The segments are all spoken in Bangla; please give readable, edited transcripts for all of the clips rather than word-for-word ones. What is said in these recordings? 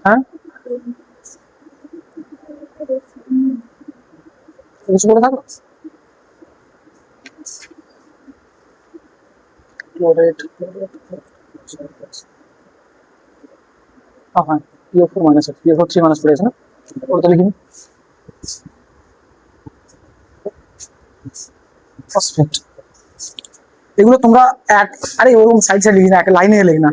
হ্যাঁ কিছু করে থাকো হ্যাঁ পিও ফোর মাইনাস পিও ফোর থ্রি মাইনাস পড়ে আছে না ওটা লিখিনি ফসফেট এগুলো তোমরা এক আরে ওরকম সাইড সাইড লিখি না এক লাইনে লিখি না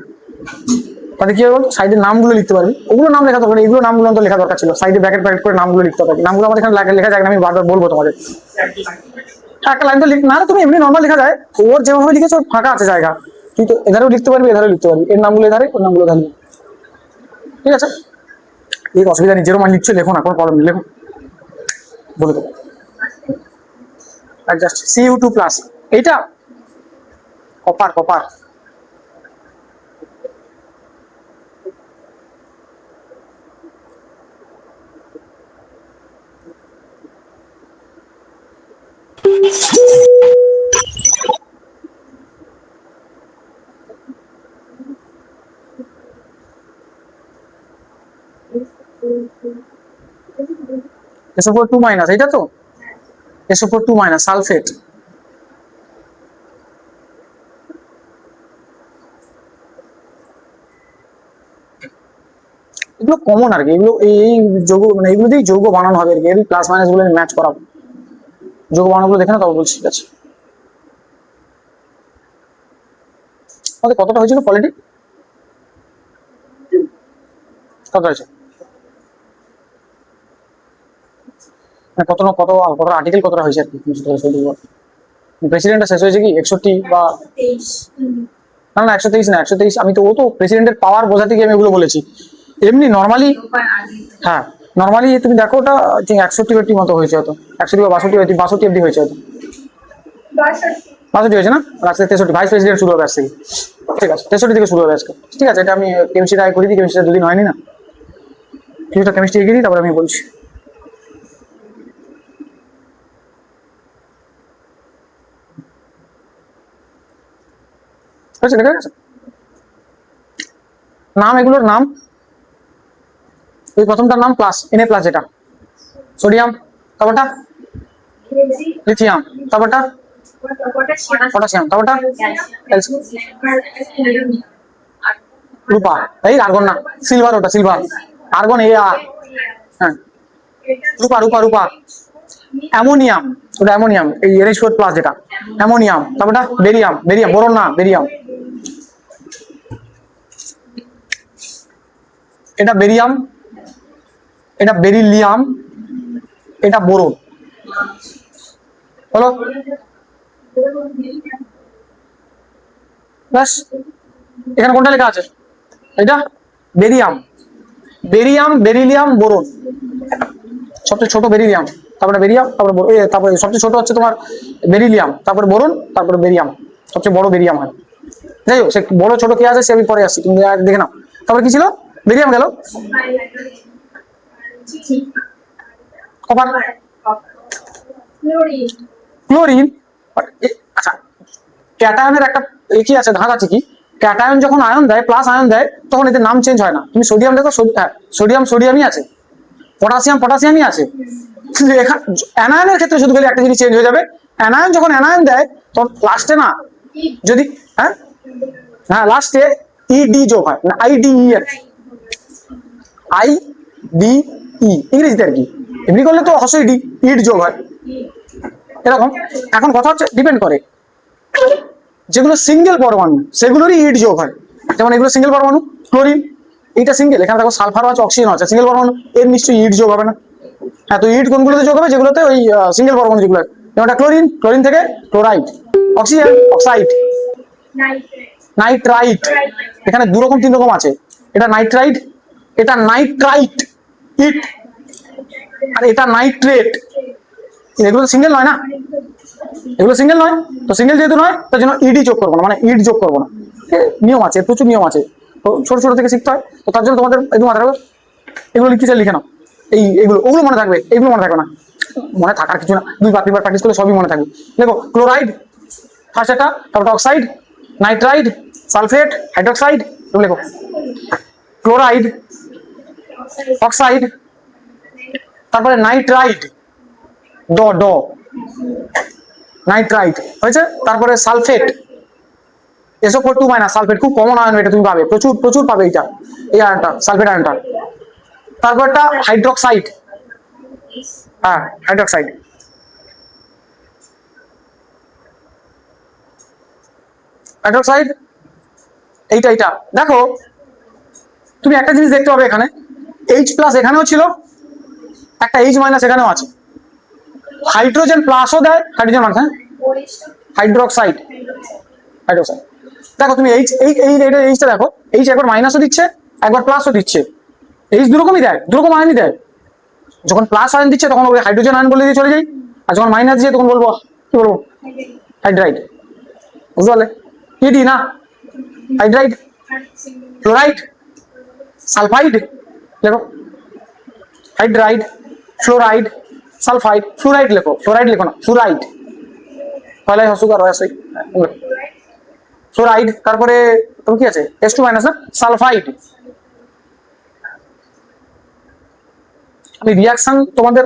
তাহলে কি হবে সাইডের নামগুলো লিখতে পারবি ওগুলো নাম লেখা দরকার এগুলো নামগুলো তো লেখা দরকার ছিল সাইডে ব্র্যাকেট ব্র্যাকেট করে নামগুলো লিখতে হবে নামগুলো আমাদের এখানে লেখা যায় না আমি বারবার বলবো তোমাদের একটা লাইন তো লিখ না তুমি এমনি নর্মাল লেখা যায় ওর যেভাবে লিখেছো ফাঁকা আছে জায়গা তুই তো এধারেও লিখতে পারবি এধারেও লিখতে পারবি এর নামগুলো এধারে ওর নামগুলো এধারে ঠিক আছে এই অসুবিধা নেই যেরকম লিখছো লেখো না কোনো প্রবলেম নেই লেখো বলে দেবো জাস্ট Cu2 প্লাস এইটা কপার কপার SO4 2 মাইনাস এটা তো SO4 2 মাইনাস সালফেট এগুলো কমন আর কি এগুলো এই যৌগ মানে এগুলো দিয়ে যৌগ বানানো হবে আর কি এর প্লাস মাইনাস গুলো ম্যাচ করাবো যৌগ বানানোগুলো দেখে না তবে বলছি ঠিক আছে আমাদের কতটা হয়েছিল কোয়ালিটি কত হয়েছে কত না কত কত আর্টিকেল কতটা হয়েছে আর কি প্রেসিডেন্টটা শেষ হয়েছে কি 61 বা না না 123 না 123 আমি তো ও তো প্রেসিডেন্টের পাওয়ার বোঝাতে গিয়ে আমি এগুলো বলেছি এমনি নর্মালি হ্যাঁ নর্মালি তুমি দেখো ওটা আই থিঙ্ক 61 মতো হয়েছে হয়তো 61 বা 62 অব্দি হয়েছে হয়তো 62 হয়েছে না আজকে 63 ভাইস প্রেসিডেন্ট শুরু হবে আজকে ঠিক আছে 63 থেকে শুরু হবে আজকে ঠিক আছে এটা আমি কেমিস্ট্রি আই করে দিই কেমিস্ট্রি দুদিন হয়নি না কিছুটা কেমিস্ট্রি এগিয়ে দিই তারপর আমি বলছি ঠিক আছে নাম এগুলোর নাম এই প্রথমটার নাম প্লাস Na প্লাস যেটা সোডিয়াম তারপরটা লিথিয়াম তারপরটা পটাশিয়াম তারপরটা রূপা এই আর্গন না সিলভার ওটা সিলভার আর্গন Ar হ্যাঁ রূপা রূপা রূপা অ্যামোনিয়াম ওটা অ্যামোনিয়াম এই NH4 প্লাস যেটা অ্যামোনিয়াম তারপরটা বেরিয়াম বেরিয়াম বোরন না বেরিয়াম এটা বেরিয়াম এটা বেরিলিয়াম এটা বোরন হলো ব্যাস এখানে কোনটা লেখা আছে এটা বেরিয়াম বেরিয়াম বেরিলিয়াম বোরন সবচেয়ে ছোট বেরিলিয়াম তারপরে বেরিয়াম তারপরে সবচেয়ে ছোট হচ্ছে তোমার বেরিলিয়াম তারপরে বোরন তারপরে বেরিয়াম সবচেয়ে বড় বেরিয়াম হয় যাই হোক সে বড় ছোট কে আছে সে আমি পরে আসছি তুমি দেখে নাও তারপরে কি ছিল বেরিয়াম গেল কপার ক্লোরিন আচ্ছা ক্যাটায়নের একটা কি আছে ধাঁধা আছে কি ক্যাটায়ন যখন আয়ন দেয় প্লাস আয়ন দেয় তখন এদের নাম চেঞ্জ হয় না তুমি সোডিয়াম দেখো সোডিয়াম সোডিয়ামই আছে পটাশিয়াম পটাশিয়ামই আছে কিন্তু অ্যানায়নের ক্ষেত্রে শুধু খালি একটা জিনিস চেঞ্জ হয়ে যাবে অ্যানায়ন যখন অ্যানায়ন দেয় তখন লাস্টে না যদি হ্যাঁ হ্যাঁ লাস্টে ইডি যোগ হয় না IDE এর IDE ইংরেজিতে আর কি এমনি করলে তো অবশ্যই ইড যোগ হয় এরকম এখন কথা হচ্ছে ডিপেন্ড করে যেগুলো সিঙ্গেল পরমাণু সেগুলোরই ইড যোগ হয় যেমন এগুলো সিঙ্গেল পরমাণু ক্লোরিন এইটা সিঙ্গেল এখানে দেখো সালফার আছে অক্সিজেন আছে সিঙ্গেল পরমাণু এর নিশ্চয়ই ইড যোগ হবে না হ্যাঁ তো ইড কোনগুলোতে যোগ হবে যেগুলোতে ওই সিঙ্গেল পরমাণু যেগুলো যেমন এটা ক্লোরিন ক্লোরিন থেকে ক্লোরাইড অক্সিজেন অক্সাইড নাইট্রাইট এখানে দু রকম তিন রকম আছে এটা নাইট্রাইট এটা নাইট্রাইট ইট, আর এটা নাইট্রেট। এগুলো সিঙ্গেল নয় না, এগুলো সিঙ্গেল নয়, তো সিঙ্গেল যেহেতু নয় তার জন্য ইডি যোগ করবো না, মানে ইট যোগ করবো না। নিয়ম আছে, প্রচুর নিয়ম আছে, তো ছোট ছোট থেকে শিখতে হয়। তো তার জন্য তোমাদের একদম মাথায় রাখবে, এগুলো লিখতে চাই লিখে নাও। এগুলো ওগুলো মনে থাকবে, এগুলো মনে থাকবে না, মনে থাকার কিছু না, 2 বার 3 বার প্র্যাকটিস করলে সবই মনে থাকবে। দেখো ক্লোরাইড ফার্স্ট একটা, তারপর অক্সাইড, নাইট্রাইড, সালফেট, হাইড্রোক্সাইড, এগুলো লেখো। ক্লোরাইড, অক্সাইড, তারপরে নাইট্রাইড, ড ড নাইট্রাইট হয়েছে, তারপরে সালফেট, SO4 2- সালফেট, খুব কমন আয়ন, এটা তুমি পাবে, প্রচুর প্রচুর পাবে এটা, এই আয়নটা, সালফেট আয়নটা। তারপরটা হাইড্রোক্সাইড, হ্যাঁ হাইড্রোক্সাইড। হাইড্রোক্সাইড এইটা এইটা দেখো, তুমি একটা জিনিস দেখতে পাবে এখানে H+ এখানেও ছিল, একটা H- এখানেও আছে, হাইড্রোজেন প্লাসও দেয়, হাইড্রোজেন মাইনাস, হ্যাঁ হাইড্রোক্সাইড, হাইড্রোক্সাইড। দেখো তুমি এইচটা দেখো, এইচ একবার মাইনাসও দিচ্ছে একবার প্লাসও দিচ্ছে, এইচ দুরকমই দেয়, দুরকম আয়নই দেয়। যখন প্লাস আয়ন দিচ্ছে তখন ওই হাইড্রোজেন আয়ন বলে দিয়ে চলে যাই, আর যখন মাইনাস দিয়ে তখন বলবো কি বলবো, হাইড্রাইড। বুঝতে পারলে? ইডি না, হাইড্রাইড, ফ্লোরাইড, সালফাইড, দেখো হাইড্রাইড, ফ্লোরাইড, সালফাইড, ফ্লুরাইড লেখো, ফ্লোরাইড লেখো না, ফ্লুরাইড, তাহলে হসুকার হয়েছে ফ্লোরাইড। তারপরে তুমি কি আছে S2- না, সালফাইড। আমি রিয়াকশন তোমাদের,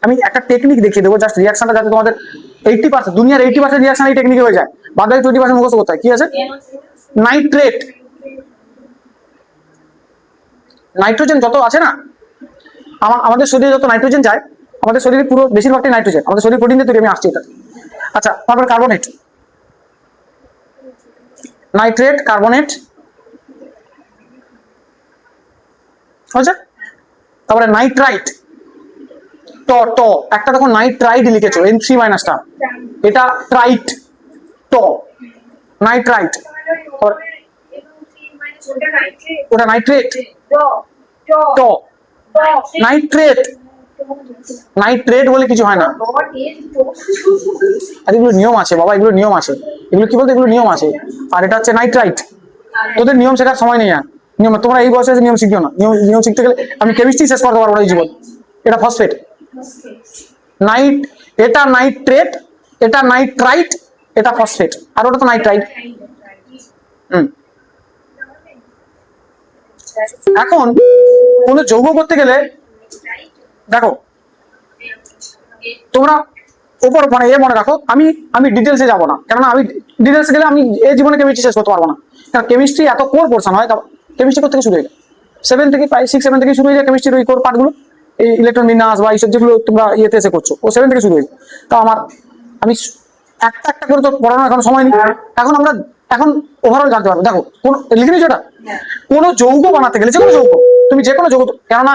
আমি একটা টেকনিক দেখিয়ে দেবো, জাস্ট রিয়াকশনটা যাতে তোমাদের 80%, দুনিয়ার 80% রিয়াকশন এই টেকনিকে হয়ে যায়, বাদ বাকি 20% মুখস্থ করতে হয়। কি আছে? নাইট্রেট, নাইট্রোজেন যত আছে না, আমাদের শরীরে যত নাইট্রোজেন যায়, আমাদের শরীরে পুরো বেশিরভাগটাই নাইট্রোজেন, আমাদের শরীর প্রোটিন দিয়ে তৈরি, আমি আসছি এটা। আচ্ছা, তারপরে কার্বনেট, নাইট্রেট, কার্বনেট হয়েছে। তারপরে নাইট্রাইট, ট ট একটা দেখো নাইট্রাইট লিখেছো, N3- এটা ট্রাইট, ট নাইট্রাইট, ওটা নাইট্রেট, ট নাইট্রেট, নাইট্রেট বলে কিছু হয় না, আর এগুলো নিয়ম আছে বাবা, এগুলো নিয়ম আছে, এগুলো কি বলতো, এগুলো নিয়ম আছে। আর এটা হচ্ছে নাইট্রাইট, তোদের নিয়ম শেখার সময় নেই আর, নিয়ম তোমরা এই বয়সে নিয়ম শিখিও না, নিয়ম শিখতে গেলে আমি কেমিস্ট্রি শেষ করতে পারবো না এই জীবন। এটা ফসফেট, এটা নাইট্রেট, এটা নাইট্রাইট, এটা ফসফেট, আর ওটা তো নাইট্রাইট। এখন কোন যৌগ করতে গেলে দেখো, তোমরা ওপর মানে মনে রাখো, আমি ডিটেলসে যাবো না, কেননা আমি ডিটেলস গেলে আমি এই জীবনে কেমিস্ট্রি শেষ করতে পারবো না, কারণ কেমিস্ট্রি এত কোর পোর্শন হয়, কেমিস্ট্রি থেকে শুরু হয়ে যায় 7 থেকে, প্রায় 6-7 থেকে শুরু হয়ে যায় কেমিস্ট্রির ওই কোর পার্টগুলো, এই ইলেকট্রন বিন্যাস বা এইসব যেগুলো তোমরা ইয়েতে এসে করছো, ও 7 থেকে শুরু হয়ে যায়। তো আমি একটা একটা করে তো পড়ানোর এখন সময় নেই, এখন ওভারঅল জানতে পারবো। দেখো কোন লিখে নিয়েছো, এটা কোনো যৌগ বানাতে গেলে, যে কোনো যৌগ, তুমি যে কোনো যৌগ, কেননা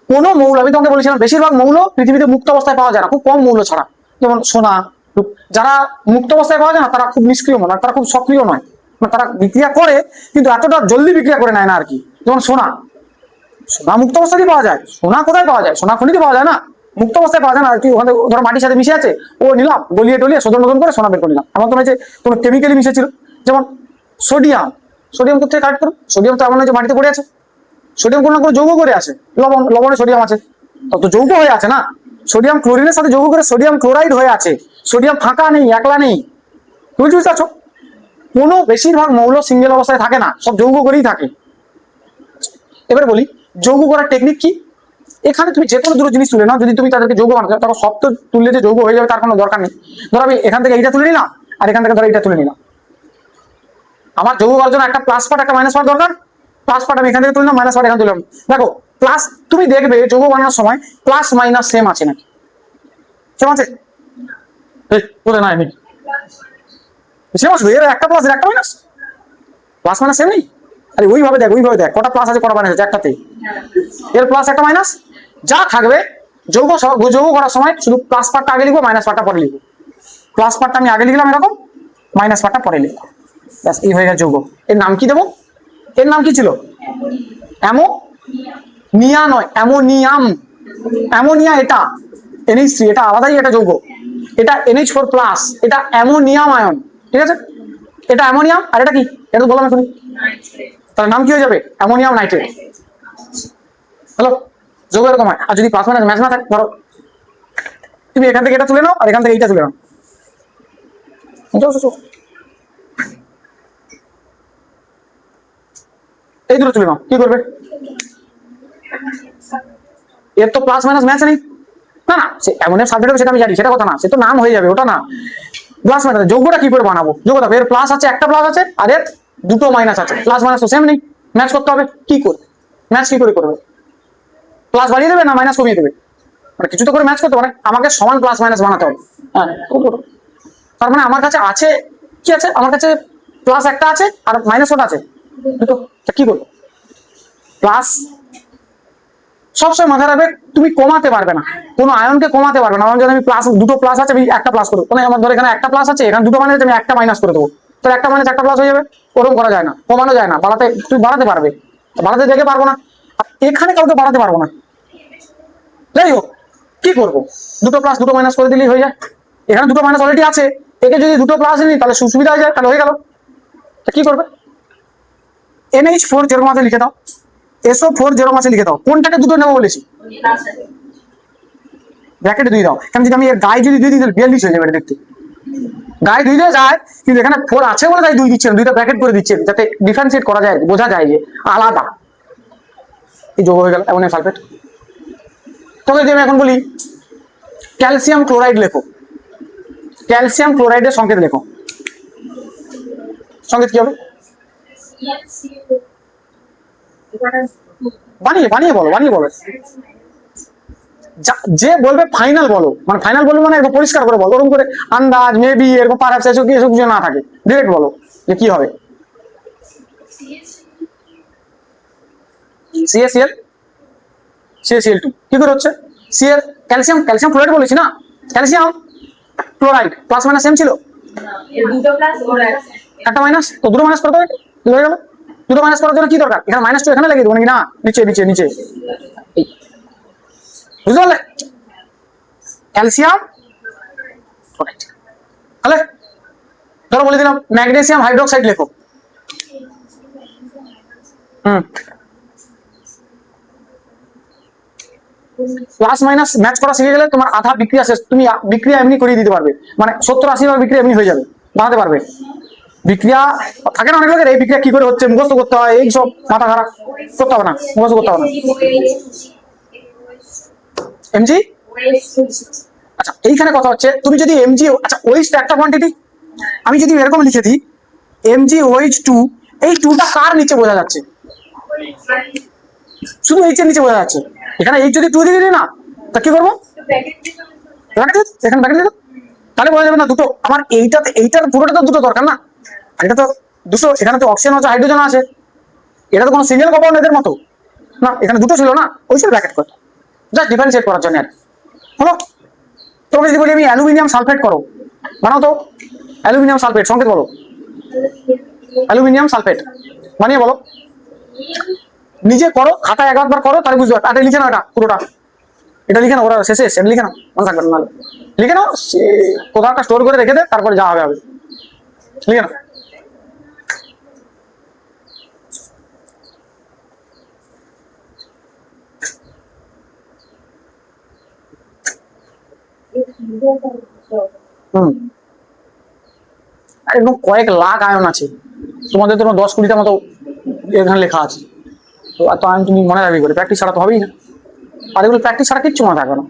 কোনো মৌল, আমি তোমাকে বলেছিলাম বেশিরভাগ মৌল পৃথিবীতে মুক্ত অবস্থায় পাওয়া যায় না, খুব কম মৌল ছাড়া, যেমন সোনা, যারা মুক্ত অবস্থায় পাওয়া যায় না তারা খুব নিষ্ক্রিয় নয়, তারা খুব সক্রিয় নয়, তারা বিক্রিয়া করে কিন্তু এতটা জলদি বিক্রিয়া করে নেয় না আর কি। যেমন সোনা মুক্ত অবস্থাতেই পাওয়া যায়, সোনা কোথায় পাওয়া যায়, সোনা খনিতে পাওয়া যায় না, মুক্ত অবস্থায় পাওয়া যায় না আর কি, ওখানে ধরো মাটির সাথে মিশে আছে, ও নিলাম গলিয়ে টলিয়ে শোধন করে সোনা বের করে নিলাম, এমন তো নয় যে কোনো কেমিক্যালি মিশেছিল। যেমন সোডিয়াম, সোডিয়াম কোথায় কালেক্ট করো, সোডিয়াম তো এমন নয় যে মাটিতে পড়ে আছে, সোডিয়াম কোনো না কোনো যৌগ করে আছে, লবণে সোডিয়াম আছে, তত যৌগ হয়ে আছে না, সোডিয়াম ক্লোরিনের সাথে যৌগ করে সোডিয়াম ক্লোরাইড হয়ে আছে, সোডিয়াম ফাঁকা নেই, একলা নেই, তুমি বুঝতে পারছো? কোনো বেশিরভাগ মৌল সিঙ্গেল অবস্থায় থাকে না, সব যৌগ করেই থাকে। এবারে বলি যৌগ করার টেকনিক কি। এখানে তুমি যে কোনো দুটো জিনিস তুলে নাও, যদি তুমি তাদেরকে যৌগ বানাতে চাও, তখন সব তো তুললে যে যৌগ হয়ে যাবে তার কোনো দরকার নেই। ধরো আমি এখান থেকে এইটা তুলে নিলাম, আর এখান থেকে ধরো এইটা তুলে নিলাম, আমার যৌগ করার জন্য একটা প্লাস পার্ট একটা মাইনাস পার্ট দরকার, প্লাস পার্ট আমি এখান থেকে তুললাম, মাইনাস পার্ট এখান তুললাম। দেখো প্লাস, তুমি দেখবে যৌগ বানানোর সময় প্লাস মাইনাস সেম আছে নাকি, সেম আছে? বলে না আমি সেম আছে, এর একটা প্লাস একটা মাইনাস, প্লাস মাইনাস সেম নেই। আরে ওইভাবে দেখ কটা প্লাস আছে কটা মাইনাস আছে, একটাতে এর প্লাস একটা মাইনাস, যা থাকবে যৌগ করার সময় শুধু প্লাস পার্টটা আগে লিখবো, মাইনাস পার্টটা পরে লিখবো, প্লাস পার্টটা আমি আগে লিখলাম এরকম, মাইনাস পার্টটা পরে লিখলাম, ব্যাস এই হয়ে গেছে যৌগ। এর নাম কি দেবো? এর নাম কি ছিল? অ্যামো নিয়া নয়, অ্যামোনিয়াম। অ্যামোনিয়া এটা NH3, এটা আলাদাই একটা যৌগ। এটা NH4 প্লাস, এটা অ্যামোনিয়াম আয়ন। ঠিক আছে, এটা অ্যামোনিয়াম আর এটা কি, এটা তো বললাম এখন। তার নাম কি হয়ে যাবে? Ammonium nitrate. হ্যালো, যৌগ এরকম হয়। আর যদি প্লাস মাইনাস ম্যাচ না থাকে, ধরো তুমি এখান থেকে এটা তুলে নাও আর এখান থেকে এইটা তুলে নাও, এই দুটো তুলে নাও, কি করবে? এর তো প্লাস মাইনাস ম্যাচ নেই। না না, সে অ্যামোনিয়াম সালফেট হবে সেটা আমি জানি, সেটা কথা না, সে তো নাম হয়ে যাবে, ওটা না। প্লাস মাইনাস যৌগটা কি করে বানাবো? যৌগ দেখো, এর প্লাস আছে, একটা প্লাস আছে, আর এর দুটো মাইনাস আছে, প্লাস মাইনাস তো সেম নেই, ম্যাচ করতে হবে। কি করে ম্যাচ কি করে করবে? প্লাস বাড়িয়ে দেবে না মাইনাস কমিয়ে দেবে? মানে কিছু তো করে ম্যাচ করতে পারে, আমাকে সমান প্লাস মাইনাস বানাতে হবে। হ্যাঁ, তার মানে আমার কাছে আছে কি আছে, আমার কাছে প্লাস একটা আছে আর মাইনাস ওটা আছে দুটো, কি করবো? প্লাস সবসময় মাথায় রাখবে, তুমি কমাতে পারবে না, কোনো আয়নকে কমাতে পারবে না। আমার যদি আমি প্লাস, দুটো প্লাস আছে, আমি একটা প্লাস করবো, মানে আমার ধর এখানে একটা প্লাস আছে, এখানে দুটো মাইনাস, আমি একটা মাইনাস করে দেবো, তো একটা মাইনাস একটা প্লাস হয়ে যাবে। ওরকম করা যায় না, কমানো যায় না, বাড়াতে তুমি বাড়াতে পারবে, বাড়াতে দেখে পারবো না, এখানে কাউকে বাড়াতে পারবো না। যাই হোক, কি করবো? দুটো প্লাস দুটো মাইনাস করে দিলেই হয়ে যায়। এখানে দুটো মাইনাস অলরেডি আছে, একে যদি দুটো প্লাস নিই তাহলে সুবিধা হয়ে যায়, তাহলে হয়ে গেল। কি করবে? NH4 যেরকম আছে লিখে দাও, SO4 যেরকম আছে লিখে দাও। কোনটাকে দুটো নেবো বলেছি? ব্র্যাকেটে 2 দাও, কারণ যদি আমি এর গায়ে যদি 2 দিই তাহলে 42 হয়ে যাবে দেখতে। গায়ে 2 দিয়ে যায়, কিন্তু এখানে 4 আছে বলে তাই 2 দিচ্ছে না, 2টা ব্র্যাকেট করে দিচ্ছে যাতে ডিফারেন্সিয়েট করা যায়, বোঝা যায় যে আলাদা। এই যোগ হয়ে গেল অ্যামোনিয়াম সালফেট। তবে যদি আমি এখন বলি ক্যালসিয়াম ক্লোরাইড লেখো, ক্যালসিয়াম ক্লোরাইডের সংকেত লেখো, সংকেত কি হবে? বানিয়ে বানিয়ে বলো, বানিয়ে বলো, যে বলবে ফাইনাল বলো, মানে ফাইনাল বলবে মানে একদম পরিষ্কার করে বলো, ওরকম করে আন্দাজ মেবি এরকম পারহাপস এসব কিছু না থাকে, ডিরেক্ট বলো যে কি হবে। CaCl, CaCl2 কি করে হচ্ছে? Cl ক্যালসিয়াম, ক্যালসিয়াম ক্লোরাইড বলেছি না, calcium chloride plus minus same ছিল, একটা মাইনাস তো দুটো মাইনাস করে দেবে, হয়ে গেল। দুটো মাইনাস করার জন্য কি দরকার? এখানে মাইনাস টু এখানে লাগিয়ে দেবো নাকি? না, নিচে নিচে নিচে, বুঝতে পারলে? Calcium chloride. তাহলে ধরো বলে দিলাম ম্যাগনেসিয়াম হাইড্রোক্সাইড লেখো। প্লাস মাইনাস ম্যাচ করা শিখে গেলে তোমার আধা বিক্রিয়া শেষ, তুমি বিক্রিয়া এমনি করিয়ে দিতে পারবে, মানে 70-80 বিক্রিয়া এমনি হয়ে যাবে, বানাতে পারবে। বিক্রিয়া থাকে না অনেক লোকের, এই বিক্রিয়া কি করে হচ্ছে মুখস্থ করতে হয়, এই সব মাথা খারাপ করতে হবে না, মুখস্থ করতে হবে না। এমজি, আচ্ছা এইখানে কথা হচ্ছে, তুমি যদি এমজি, আচ্ছা ওইচ একটা কোয়ান্টিটি, আমি যদি এরকম লিখে দিই MgOH2, এই 2টা কার নিচে বোঝা যাচ্ছে? শুধু এইচ এর নিচে বোঝা যাচ্ছে। এখানে এইচ যদি 2 দিয়ে দিই না, তা কি করবো? এখানে ব্র্যাকেট দিই, তাহলে বোঝা যাবে না দুটো আমার, এইটাতে এইটার পুরোটা তো দুটো দরকার না, এটা তো দুটো, এখানে তো অক্সিজেন আছে হাইড্রোজেন আছে, এটা তো কোনো সিঙ্গেল কম্পাউন্ড এদের মতো না, এখানে দুটো ছিল না, ওই সব ব্র্যাকেট করতে জাস্ট ডিফারেন্সিয়েট করার জন্য আর হলো। তোমরা যদি বলি আমি অ্যালুমিনিয়াম সালফেট করো, বানাও তো অ্যালুমিনিয়াম সালফেট, সংকেত বলো, অ্যালুমিনিয়াম সালফেট বানিয়ে বলো, নিজে করো, খাতায় একবার করো তাহলে বুঝতে পারবে। লিখে নাও এটা পুরোটা, এটা লিখে নাও, ওরা শেষে এটা লিখে নাও, মনে থাকবে না, লিখে নাও, কোথাও একটা স্টোর করে রেখে দে, তারপরে যা হবে হবে, লিখে নাও। আর এরকম কয়েক লাখ আয়ন আছে, তোমাদের তো 10-20টা মতো এখানে লেখা আছে, তো এত আয়ন তুমি মনে রাখবে করে? প্র্যাকটিস ছাড়া তো হবেই না, আর এগুলো প্র্যাকটিস ছাড়া কিচ্ছু মনে থাকবে না।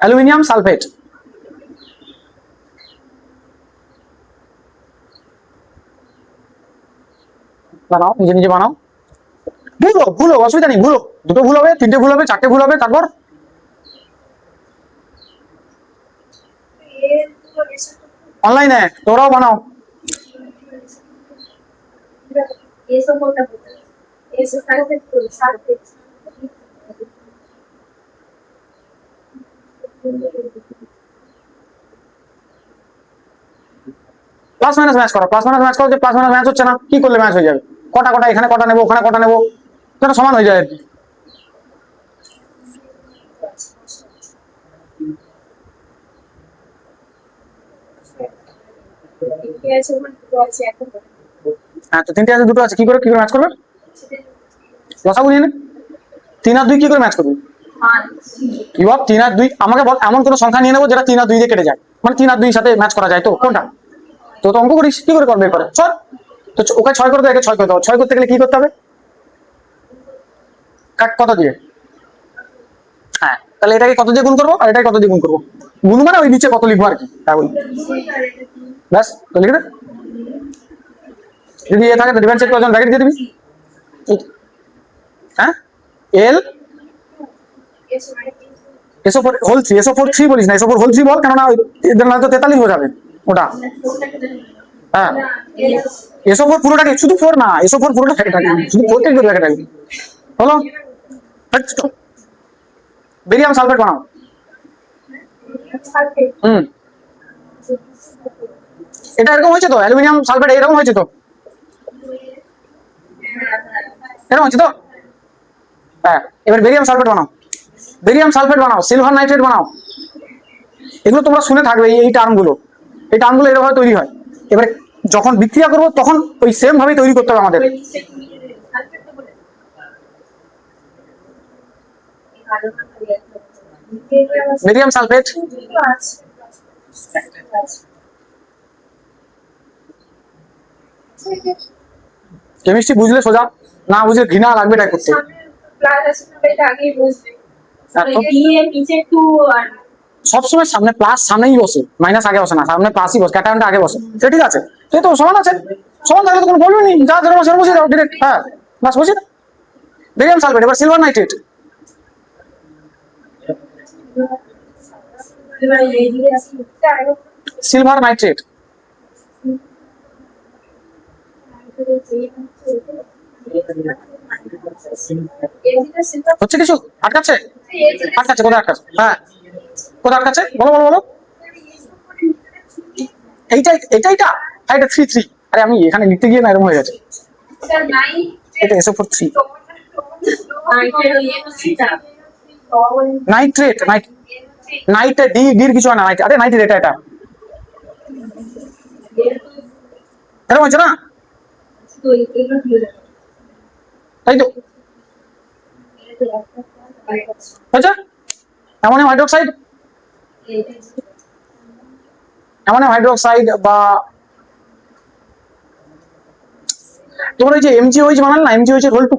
অ্যালুমিনিয়াম সালফেট, বানাও, নিজে নিজে বানাও, ভুলো ভুলো, অসুবিধা নেই, ভুলো, দুটো ভুল হবে, 3টে ভুল হবে, 4টে ভুল হবে, তারপর অনলাইনে তোরাও বানাও। প্লাস মাইনাস ম্যাচ করো, প্লাস মাইনাস ম্যাচ করো, যে প্লাস মাইনাস ম্যাচ হচ্ছে না, কি করলে ম্যাচ হয়ে যাবে? কটা কটা এখানে কটা নেবো, ওখানে কটা নেবো, যেন সমান হয়ে যায় আর কি। হ্যাঁ, তো তিনটে আছে, দুটো আছে, কি করে ম্যাচ করবে? লসাগু নিয়ে নে। 3 আর 2 কি করে ম্যাচ করবি? কি বল, 3 আর 2 আমাকে বল, এমন কোনো সংখ্যা নিয়ে নেবো যেটা 3 আর 2 দিয়ে কেটে যায়, মানে 3 আর 2 সাথে ম্যাচ করা যায়, তো কোনটা? তো অঙ্ক করিস, কি করে করবে করে চল। তো ওকে 6 করে দাও, একে 6 করে দাও। 6 করতে গেলে কি করতে হবে? কত দিয়ে? হ্যাঁ, তাহলে এটাকে কত দিয়ে গুণ করবো আর এটাকে কত দিয়ে গুণ করবো? গুণ মানে ওই নিচে কত লিখবো আর কি, তাই বলি। ব্যাস, তো লিখে দে। যদি এ থাকে তো ডিভাইড সেট করে ব্র্যাকেট দিয়ে দিবি। হ্যাঁ, এল SO4 হোল 3, SO4 3 বলিস না, SO4 হোল 3 বল, কেননা এদের না তো 43 হয়ে যাবে ওটা। হ্যাঁ, SO4 পুরোটাকে, শুধু 4 না, SO4 পুরোটা ব্র্যাকেট রাখবি, শুধু 4 কে ব্র্যাকেট রাখবি। হলো, বেরিয়াম সালফেট বানাও। এটা এরকম হয়েছে তো, অ্যালুমিনিয়াম সালফেট এরকম হয়েছে তো, এরকম হচ্ছে তো। হ্যাঁ, এবার বেরিয়াম সালফেট বানাও, বেরিয়াম সালফেট বানাও, সিলভার নাইট্রেট বানাও। এগুলো তোমরা শুনে থাকবে, এই টার্মগুলো, এই টার্মগুলো এরকম তৈরি হয়। এবারে যখন বিক্রিয়া করবো তখন ওই সেম ভাবে তৈরি করতে হবে আমাদের। বেরিয়াম সালফেট, কেমিস্ট্রি বুঝলে সোজা, না বুঝলে ঘৃণা লাগবে এটা করতে। সবসময় সামনে প্লাস সামনেই বসে, মাইনাস আগে বসে না, সামনে প্লাসই বসে, ক্যাটায়নটা আগে বসে, তো ঠিক আছে। তো সমান আছে, সমান থাকলে তো কোনো বলবে নি, যা যেরকম সেরকম বসিয়ে দাও ডিরেক্ট। হ্যাঁ, বাস বসিয়ে দাও বেরিয়াম সালফেট। এবার সিলভার নাইট্রেট, সিলভার নাইট্রেট হচ্ছে কিছু আটকাচ্ছে, আটকাচ্ছে কোথায় আটকাচ্ছে? হ্যাঁ, কোথায় আটকাচ্ছে বলো বলো বলো। এইটাই এটা এটা এটা 3 3। আরে আমি এখানে লিখতে গিয়ে না এরকম হয়ে গেছে, এটা SO4 3 নাইট্রেট। নাইট্রেট ডির কিছু হয় না, নাইট্রেট, আরে নাইট্রেট এটা এরকম হচ্ছে না, তাই তো হচ্ছে। অ্যামোনিয়াম হাইড্রোক্সাইড, অ্যামোনিয়াম হাইড্রোক্সাইড বা তোমার ওই যে MgOH বানাল না, MgOH এর হোল 2,